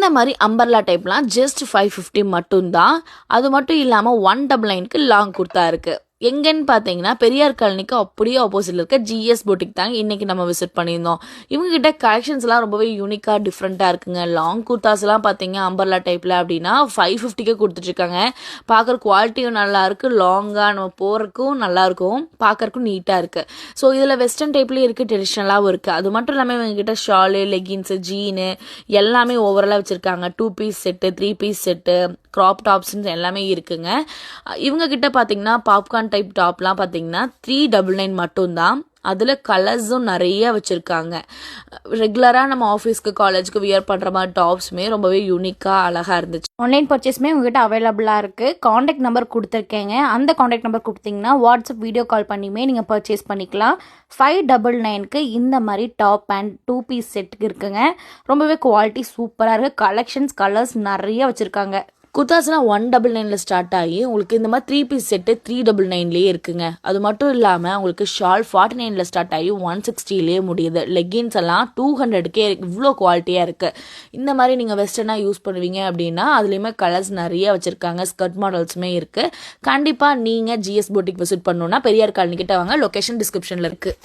இந்த மாதிரி umbrella டைப்லாம் just 550 மட்டும்தான். அது மட்டும் இல்லாமல் 199க்கு லாங் குர்த்தா இருக்குது. எங்கன்னு பார்த்தீங்கன்னா பெரியார் காலனிக்கு அப்படியே ஆப்போசிட்டில் இருக்க ஜிஎஸ் பொட்டிக் தாங்க இன்றைக்கி நம்ம விசிட் பண்ணியிருந்தோம். இவங்ககிட்ட கலெக்ஷன்ஸ்லாம் ரொம்பவே யூனிக்காக டிஃப்ரெண்ட்டாக இருக்குங்க. லாங் குர்த்தாஸ்லாம் பார்த்தீங்க அம்பர்லா டைப்பில் அப்படின்னா 550க்கே கொடுத்துட்ருக்காங்க. பார்க்குற குவாலிட்டியும் நல்லாயிருக்கு, லாங்காக நம்ம போகிறதுக்கும் நல்லாயிருக்கும், பார்க்குறக்கும் நீட்டாக இருக்குது. ஸோ இதில் வெஸ்டர்ன் டைப்லேயும் இருக்குது, ட்ரெடிஷ்னலாகவும் இருக்குது. அது மட்டும் இல்லாமல் இவங்ககிட்ட ஷாலு, லெகின்ஸு, ஜீனு எல்லாமே ஓவராலாக வச்சுருக்காங்க. 2 piece set, 3 piece set, crop டாப்ஸ்ன்னு எல்லாமே இருக்குங்க. இவங்ககிட்ட பார்த்தீங்கன்னா பாப்கார்ன் டைப் டாப்லாம் பார்த்தீங்கன்னா 399 மட்டும்தான். அதில் கலர்ஸும் நிறைய வச்சுருக்காங்க. ரெகுலராக நம்ம ஆஃபீஸ்க்கு காலேஜுக்கு வியர் பண்ணுற மாதிரி டாப்ஸுமே ரொம்பவே யூனிக்காக அழகாக இருந்துச்சு. ஆன்லைன் பர்ச்சேஸுமே உங்கள்கிட்ட அவைலபிளாக இருக்குது. காண்டாக்ட் நம்பர் கொடுத்துருக்கேங்க. அந்த காண்டாக்ட் நம்பர் கொடுத்தீங்கன்னா வாட்ஸ்அப் வீடியோ கால் பண்ணியுமே நீங்கள் பர்ச்சேஸ் பண்ணிக்கலாம். 599க்கு இந்த மாதிரி டாப் அண்ட் 2 பீஸ் செட்டுக்கு இருக்குங்க. ரொம்பவே குவாலிட்டி சூப்பராக இருக்குது. கலெக்ஷன்ஸ் கலர்ஸ் நிறைய வச்சுருக்காங்க. குர்தாஸ்லாம் 199ல் ஸ்டார்ட் ஆகி உங்களுக்கு இந்த மாதிரி 3 பீஸ் செட்டு 399லேயே இருக்குங்க. அது மட்டும் இல்லாமல் உங்களுக்கு ஷால் 49ல் ஸ்டார்ட் ஆகி 160லேயே முடியுது. லெகின்ஸ் எல்லாம் 200க்கே இவ்வளோ குவாலிட்டியாக இருக்குது. இந்த மாதிரி நீங்கள் வெஸ்டர்னாக யூஸ் பண்ணுவீங்க அப்படின்னா அதுலேயுமே கலர்ஸ் நிறைய வச்சுருக்காங்க. ஸ்கர்ட் மாடல்ஸுமே இருக்குது. கண்டிப்பாக நீங்கள் ஜிஎஸ் பொட்டிக் விசிட் பண்ணணுன்னா பெரியார் காலனி கிட்ட வாங்க. லொக்கேஷன் டிஸ்கிரிப்ஷனில் இருக்குது.